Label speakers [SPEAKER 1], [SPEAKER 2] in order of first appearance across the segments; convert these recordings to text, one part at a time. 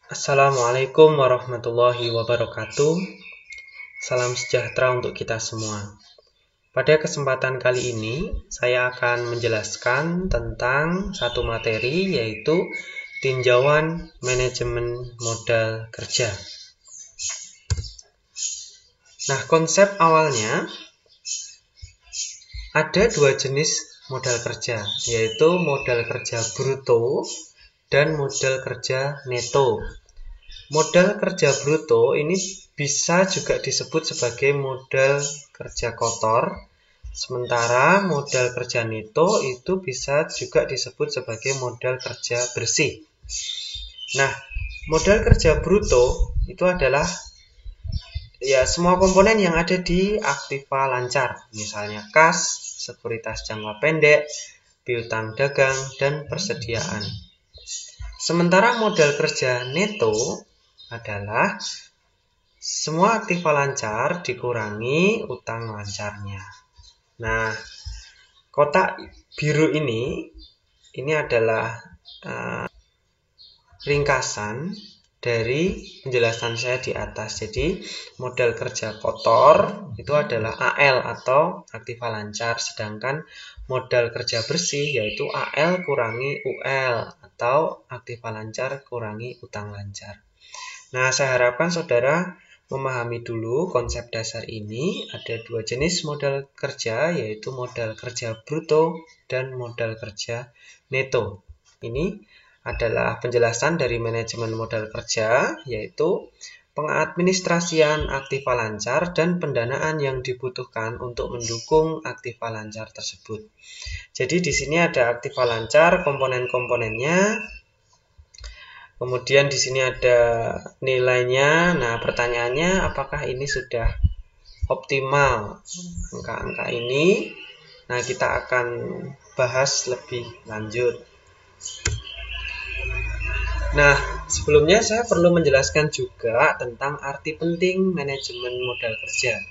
[SPEAKER 1] Assalamualaikum warahmatullahi wabarakatuh. Salam sejahtera untuk kita semua. Pada kesempatan kali ini, saya akan menjelaskan tentang satu materi, yaitu tinjauan manajemen modal kerja. Nah, konsep awalnya ada dua jenis modal kerja, yaitu modal kerja bruto dan modal kerja neto. Modal kerja bruto ini bisa juga disebut sebagai modal kerja kotor, sementara modal kerja neto itu bisa juga disebut sebagai modal kerja bersih. Nah, modal kerja bruto itu adalah semua komponen yang ada di aktiva lancar, misalnya kas, sekuritas jangka pendek, piutang dagang, dan persediaan. Sementara modal kerja neto adalah semua aktiva lancar dikurangi utang lancarnya. Nah, kotak biru ini adalah ringkasan dari penjelasan saya di atas. Jadi, modal kerja kotor itu adalah AL atau aktiva lancar, sedangkan modal kerja bersih yaitu AL kurangi UL atau aktiva lancar kurangi utang lancar. Nah, saya harapkan saudara memahami dulu konsep dasar ini. Ada dua jenis modal kerja, yaitu modal kerja bruto dan modal kerja neto. Ini adalah penjelasan dari manajemen modal kerja, yaitu pengadministrasian aktiva lancar dan pendanaan yang dibutuhkan untuk mendukung aktiva lancar tersebut. Jadi di sini ada aktiva lancar, komponen-komponennya. Kemudian di sini ada nilainya. Nah, pertanyaannya apakah ini sudah optimal angka-angka ini? Nah, kita akan bahas lebih lanjut. Nah, sebelumnya saya perlu menjelaskan juga tentang arti penting manajemen modal kerja.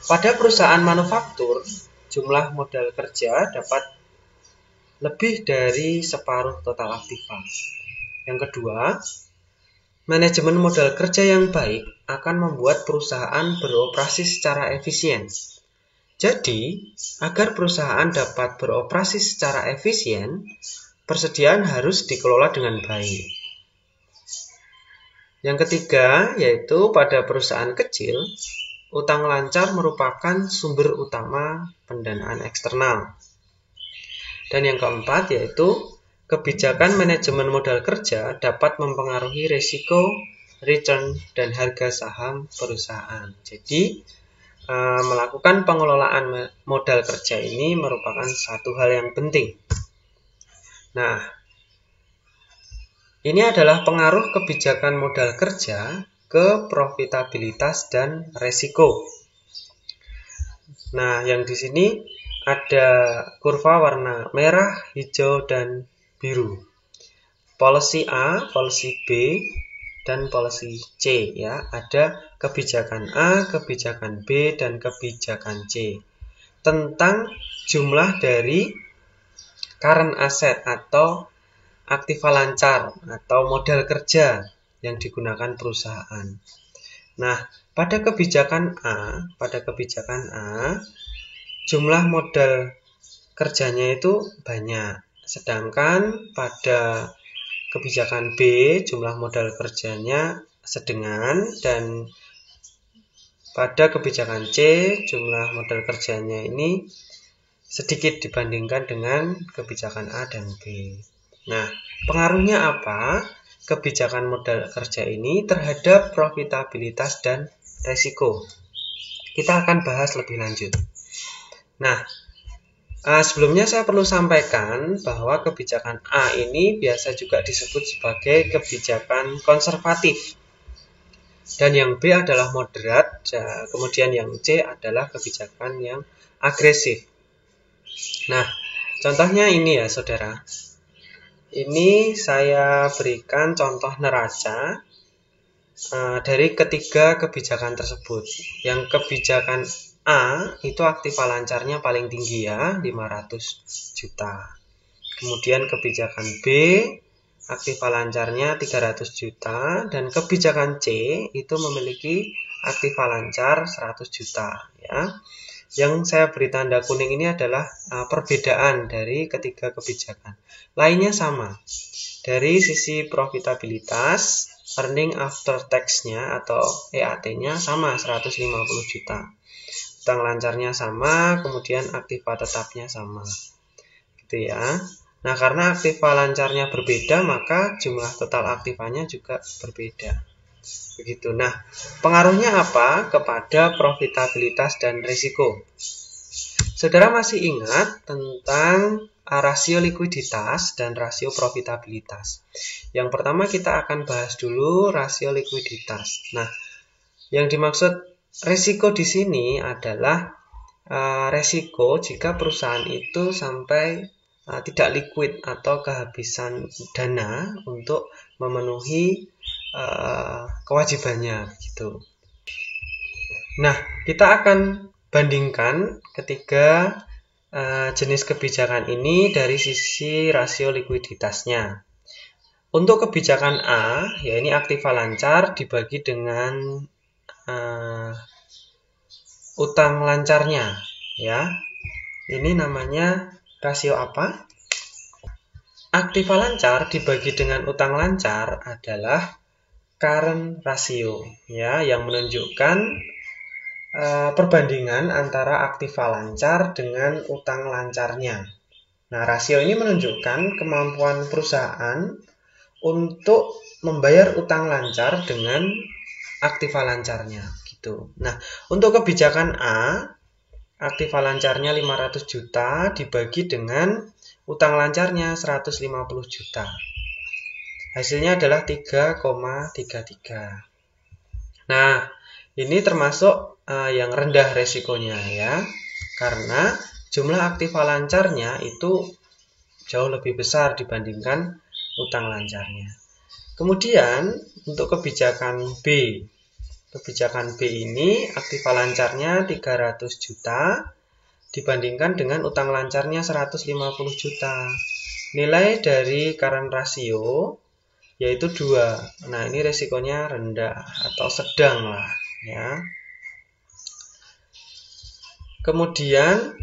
[SPEAKER 1] Pada perusahaan manufaktur, jumlah modal kerja dapat lebih dari separuh total aktiva. Yang kedua, manajemen modal kerja yang baik akan membuat perusahaan beroperasi secara efisien. Jadi, agar perusahaan dapat beroperasi secara efisien, persediaan harus dikelola dengan baik. Yang ketiga, yaitu pada perusahaan kecil, utang lancar merupakan sumber utama pendanaan eksternal. Dan yang keempat, yaitu kebijakan manajemen modal kerja dapat mempengaruhi risiko, return, dan harga saham perusahaan. Jadi, melakukan pengelolaan modal kerja ini merupakan satu hal yang penting. Nah, ini adalah pengaruh kebijakan modal kerja ke profitabilitas dan resiko. Nah, yang di sini ada kurva warna merah, hijau, dan biru. Policy A, policy B, dan policy C ya. Ada kebijakan A, kebijakan B, dan kebijakan C. Tentang jumlah dari current asset atau aktiva lancar atau modal kerja yang digunakan perusahaan. Nah, pada kebijakan A, jumlah modal kerjanya itu banyak. Sedangkan pada kebijakan B, jumlah modal kerjanya sedengan, dan pada kebijakan C, jumlah modal kerjanya ini sedikit dibandingkan dengan kebijakan A dan B. Nah, pengaruhnya apa kebijakan modal kerja ini terhadap profitabilitas dan resiko? Kita akan bahas lebih lanjut. Nah, sebelumnya saya perlu sampaikan bahwa kebijakan A ini biasa juga disebut sebagai kebijakan konservatif. Dan yang B adalah moderat, kemudian yang C adalah kebijakan yang agresif. Nah, contohnya ini ya saudara. Ini saya berikan contoh neraca dari ketiga kebijakan tersebut. Yang kebijakan A itu aktiva lancarnya paling tinggi ya, 500 juta. Kemudian kebijakan B aktiva lancarnya 300 juta dan kebijakan C itu memiliki aktiva lancar 100 juta ya. Yang saya beri tanda kuning ini adalah perbedaan dari ketiga kebijakan. Lainnya sama. Dari sisi profitabilitas, earning after tax-nya atau EAT-nya sama 150 juta. Utang lancarnya sama, kemudian aktiva tetapnya sama. Gitu ya. Nah, karena aktiva lancarnya berbeda, maka jumlah total aktivanya juga berbeda. Begitu. Nah, pengaruhnya apa kepada profitabilitas dan risiko? Saudara masih ingat tentang rasio likuiditas dan rasio profitabilitas. Yang pertama kita akan bahas dulu rasio likuiditas. Nah, yang dimaksud risiko di sini adalah risiko jika perusahaan itu sampai tidak liquid atau kehabisan dana untuk memenuhi kewajibannya gitu. Nah, kita akan bandingkan ketiga jenis kebijakan ini dari sisi rasio likuiditasnya. Untuk kebijakan A, ya ini aktiva lancar dibagi dengan utang lancarnya, ya. Ini namanya rasio apa? Aktiva lancar dibagi dengan utang lancar adalah current ratio, ya, yang menunjukkan perbandingan antara aktiva lancar dengan utang lancarnya. Nah, rasio ini menunjukkan kemampuan perusahaan untuk membayar utang lancar dengan aktiva lancarnya, gitu. Nah, untuk kebijakan A, aktiva lancarnya 500 juta dibagi dengan utang lancarnya 150 juta. Hasilnya adalah 3,33. Nah, ini termasuk yang rendah resikonya ya, karena jumlah aktiva lancarnya itu jauh lebih besar dibandingkan utang lancarnya. Kemudian untuk kebijakan B. Kebijakan B ini aktiva lancarnya 300 juta dibandingkan dengan utang lancarnya 150 juta. Nilai dari current ratio yaitu 2. Nah, ini resikonya rendah atau sedang lah ya. Kemudian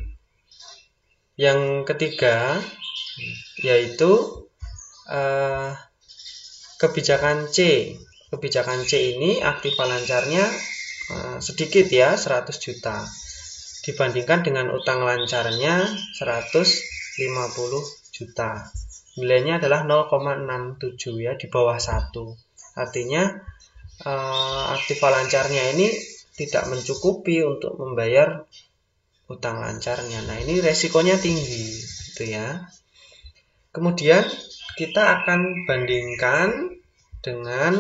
[SPEAKER 1] yang ketiga yaitu kebijakan C. Kebijakan C ini aktiva lancarnya sedikit ya, 100 juta. Dibandingkan dengan utang lancarnya 150 juta. Nilainya adalah 0,67 ya, di bawah 1. Artinya aktiva lancarnya ini tidak mencukupi untuk membayar utang lancarnya. Nah, ini resikonya tinggi gitu ya. Kemudian kita akan bandingkan dengan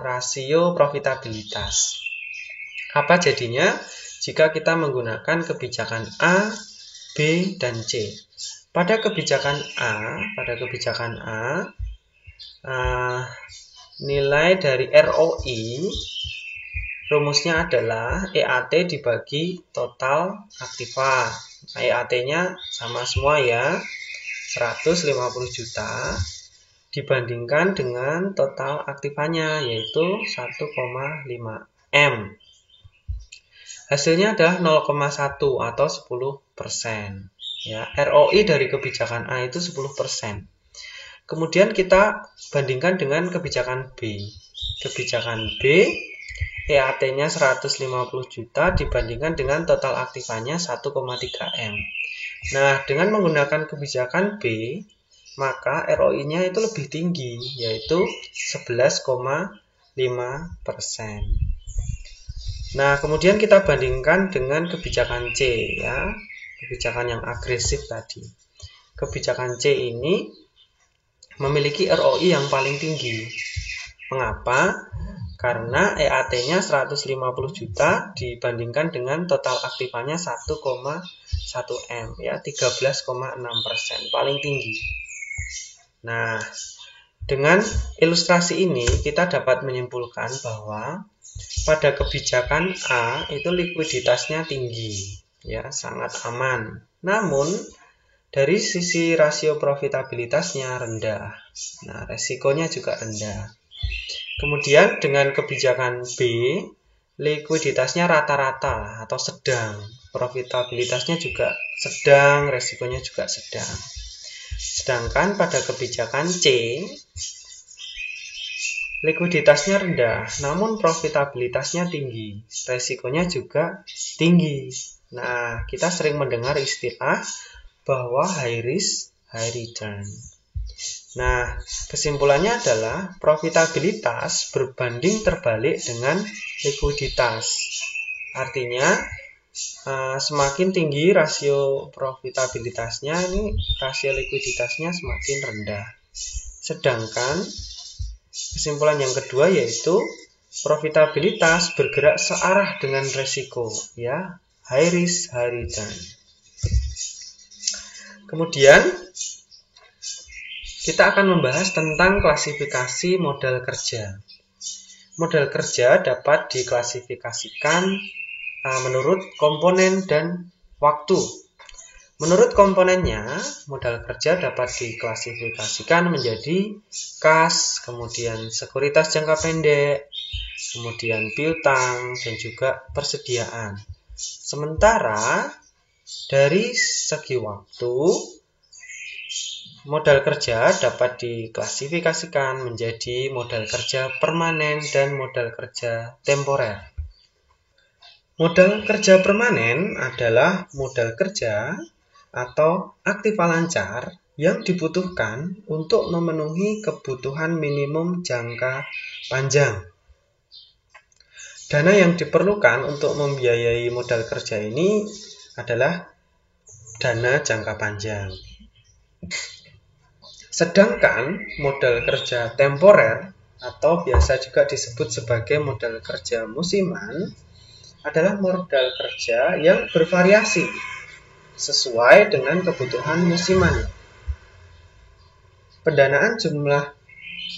[SPEAKER 1] rasio profitabilitas. Apa jadinya jika kita menggunakan kebijakan A, B, dan C? Pada kebijakan A, nilai dari ROI rumusnya adalah EAT dibagi total aktiva. Nah, EAT-nya sama semua ya, 150 juta dibandingkan dengan total aktivanya yaitu 1,5 M. Hasilnya adalah 0,1 atau 10%. Ya, ROI dari kebijakan A itu 10%. Kemudian kita bandingkan dengan kebijakan B. Kebijakan B, EAT-nya 150 juta dibandingkan dengan total aktivanya 1,3 M. Nah, dengan menggunakan kebijakan B, maka ROI-nya itu lebih tinggi, yaitu 11,5%. Nah, kemudian kita bandingkan dengan kebijakan C, ya, kebijakan yang agresif tadi. Kebijakan C ini memiliki ROI yang paling tinggi. Mengapa? Karena EAT-nya 150 juta dibandingkan dengan total aktivanya 1,1 M, ya, 13,6%, paling tinggi. Nah, dengan ilustrasi ini kita dapat menyimpulkan bahwa pada kebijakan A itu likuiditasnya tinggi, ya, sangat aman. Namun Dari sisi rasio profitabilitasnya rendah. Nah, resikonya juga rendah. Kemudian dengan kebijakan B, likuiditasnya rata-rata atau sedang. Profitabilitasnya juga sedang, resikonya juga sedang. Sedangkan pada kebijakan C, likuiditasnya rendah, namun profitabilitasnya tinggi. Resikonya juga tinggi. Nah, kita sering mendengar istilah bahwa high risk, high return. Nah, kesimpulannya adalah profitabilitas berbanding terbalik dengan likuiditas. Artinya, semakin tinggi rasio profitabilitasnya, ini rasio likuiditasnya semakin rendah. Sedangkan kesimpulan yang kedua yaitu profitabilitas bergerak searah dengan resiko, ya, high risk, high return. Kemudian kita akan membahas tentang klasifikasi modal kerja. Modal kerja dapat diklasifikasikan menurut komponen dan waktu. Menurut komponennya, modal kerja dapat diklasifikasikan menjadi kas, kemudian sekuritas jangka pendek, kemudian piutang, dan juga persediaan. Sementara dari segi waktu, modal kerja dapat diklasifikasikan menjadi modal kerja permanen dan modal kerja temporer. Modal kerja permanen adalah modal kerja atau aktiva lancar yang dibutuhkan untuk memenuhi kebutuhan minimum jangka panjang. Dana yang diperlukan untuk membiayai modal kerja ini adalah dana jangka panjang. Sedangkan modal kerja temporer atau biasa juga disebut sebagai modal kerja musiman adalah modal kerja yang bervariasi sesuai dengan kebutuhan musiman. Pendanaan jumlah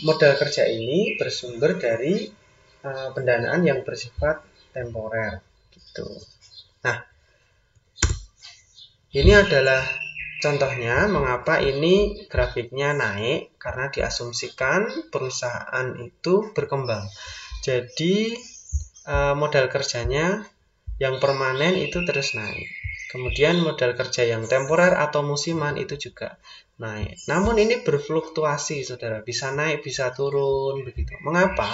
[SPEAKER 1] modal kerja ini bersumber dari pendanaan yang bersifat temporer gitu. Nah, ini adalah contohnya mengapa ini grafiknya naik, karena diasumsikan perusahaan itu berkembang. Jadi modal kerjanya yang permanen itu terus naik. Kemudian modal kerja yang temporer atau musiman itu juga naik. Namun ini berfluktuasi, saudara. Bisa naik, bisa turun, begitu. Mengapa?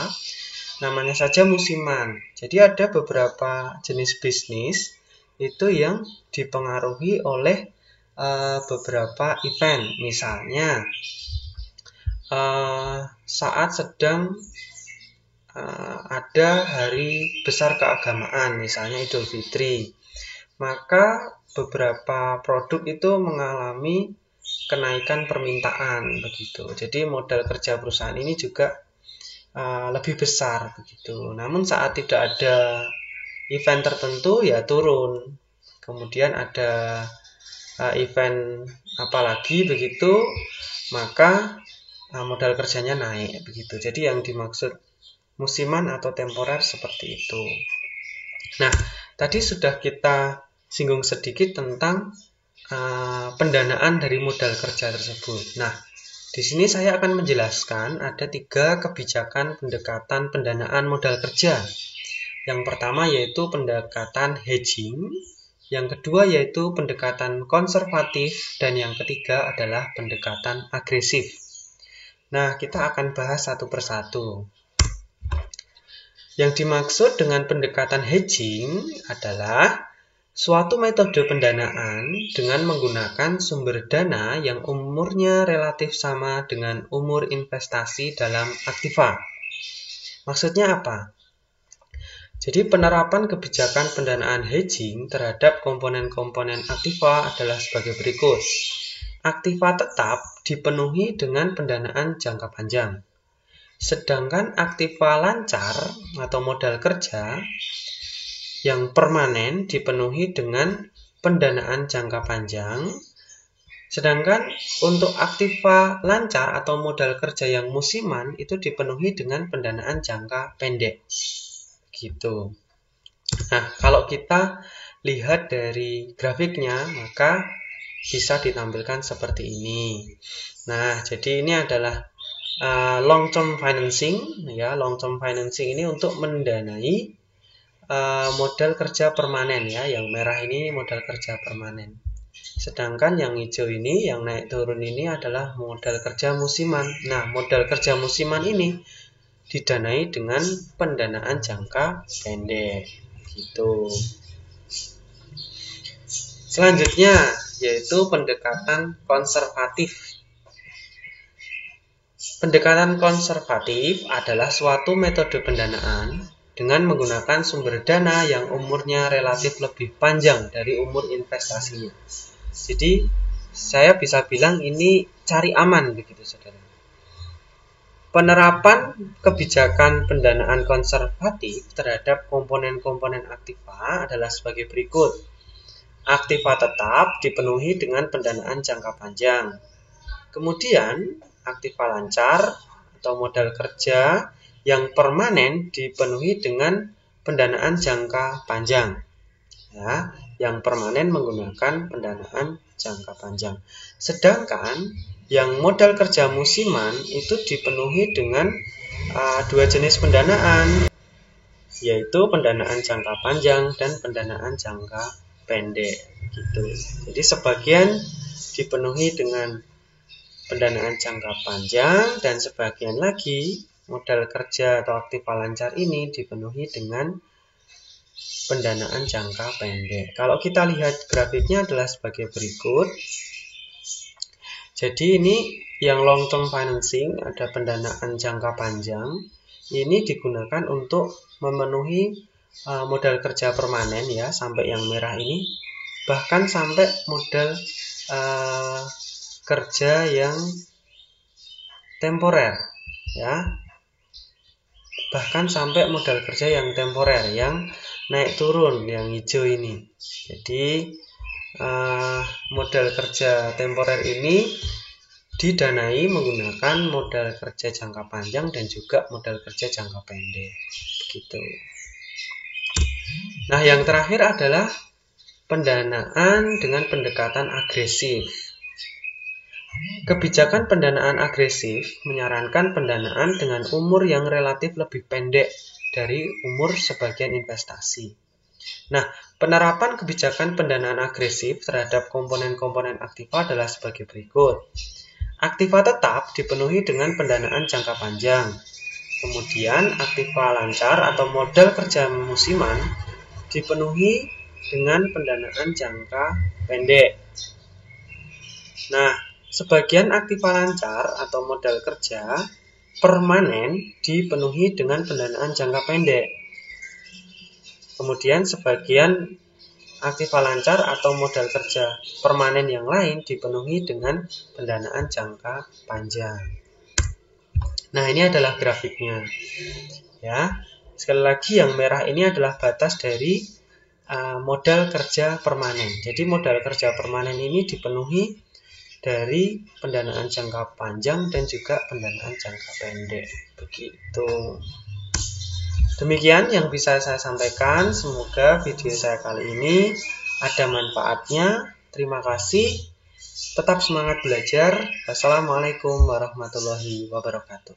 [SPEAKER 1] Namanya saja musiman. Jadi ada beberapa jenis bisnis itu yang dipengaruhi oleh beberapa event. Misalnya saat sedang ada hari besar keagamaan, misalnya Idul Fitri, maka beberapa produk itu mengalami kenaikan permintaan begitu. Jadi modal kerja perusahaan ini juga lebih besar begitu. Namun saat tidak ada event tertentu ya turun. Kemudian ada event apalagi begitu, maka modal kerjanya naik begitu. Jadi yang dimaksud musiman atau temporer seperti itu. Nah, tadi sudah kita singgung sedikit tentang pendanaan dari modal kerja tersebut. Nah, di sini saya akan menjelaskan ada 3 kebijakan pendekatan pendanaan modal kerja. Yang pertama yaitu pendekatan hedging, yang kedua yaitu pendekatan konservatif, dan yang ketiga adalah pendekatan agresif. Nah, kita akan bahas satu persatu. Yang dimaksud dengan pendekatan hedging adalah suatu metode pendanaan dengan menggunakan sumber dana yang umurnya relatif sama dengan umur investasi dalam aktiva. Maksudnya apa? Jadi penerapan kebijakan pendanaan hedging terhadap komponen-komponen aktiva adalah sebagai berikut. Aktiva tetap dipenuhi dengan pendanaan jangka panjang. Sedangkan aktiva lancar atau modal kerja yang permanen dipenuhi dengan pendanaan jangka panjang. Sedangkan untuk aktiva lancar atau modal kerja yang musiman itu dipenuhi dengan pendanaan jangka pendek. Gitu. Nah, kalau kita lihat dari grafiknya, maka bisa ditampilkan seperti ini. Nah, jadi ini adalah long term financing, ya. Long term financing ini untuk mendanai modal kerja permanen, ya. Yang merah ini modal kerja permanen. Sedangkan yang hijau ini, yang naik turun ini adalah modal kerja musiman. Nah, modal kerja musiman ini didanai dengan pendanaan jangka pendek, gitu. Selanjutnya yaitu pendekatan konservatif. Pendekatan konservatif adalah suatu metode pendanaan dengan menggunakan sumber dana yang umurnya relatif lebih panjang dari umur investasinya. Jadi saya bisa bilang ini cari aman begitu, saudara. Penerapan kebijakan pendanaan konservatif terhadap komponen-komponen aktiva adalah sebagai berikut. Aktiva tetap dipenuhi dengan pendanaan jangka panjang. Kemudian, aktiva lancar atau modal kerja yang permanen dipenuhi dengan pendanaan jangka panjang. Ya, yang permanen menggunakan pendanaan jangka panjang. Sedangkan yang modal kerja musiman itu dipenuhi dengan dua jenis pendanaan, yaitu pendanaan jangka panjang dan pendanaan jangka pendek, gitu. Jadi sebagian dipenuhi dengan pendanaan jangka panjang dan sebagian lagi modal kerja atau aktiva lancar ini dipenuhi dengan pendanaan jangka pendek. Kalau kita lihat grafiknya adalah sebagai berikut. Jadi ini yang long term financing, ada pendanaan jangka panjang. Ini digunakan untuk memenuhi modal kerja permanen, ya, sampai yang merah ini. Bahkan sampai modal kerja yang temporer, ya. Bahkan sampai modal kerja yang temporer, yang naik turun, yang hijau ini. Jadi modal kerja temporer ini didanai menggunakan modal kerja jangka panjang dan juga modal kerja jangka pendek, begitu. Nah, yang terakhir adalah pendanaan dengan pendekatan agresif. Kebijakan pendanaan agresif menyarankan pendanaan dengan umur yang relatif lebih pendek dari umur sebagian investasi. Nah, penerapan kebijakan pendanaan agresif terhadap komponen-komponen aktiva adalah sebagai berikut. Aktiva tetap dipenuhi dengan pendanaan jangka panjang. Kemudian, aktiva lancar atau modal kerja musiman dipenuhi dengan pendanaan jangka pendek. Nah, sebagian aktiva lancar atau modal kerja permanen dipenuhi dengan pendanaan jangka pendek. Kemudian sebagian aktiva lancar atau modal kerja permanen yang lain dipenuhi dengan pendanaan jangka panjang. Nah, ini adalah grafiknya. Ya, sekali lagi yang merah ini adalah batas dari modal kerja permanen. Jadi modal kerja permanen ini dipenuhi dari pendanaan jangka panjang dan juga pendanaan jangka pendek. Begitu. Demikian yang bisa saya sampaikan. Semoga video saya kali ini ada manfaatnya. Terima kasih. Tetap semangat belajar. Wassalamualaikum warahmatullahi wabarakatuh.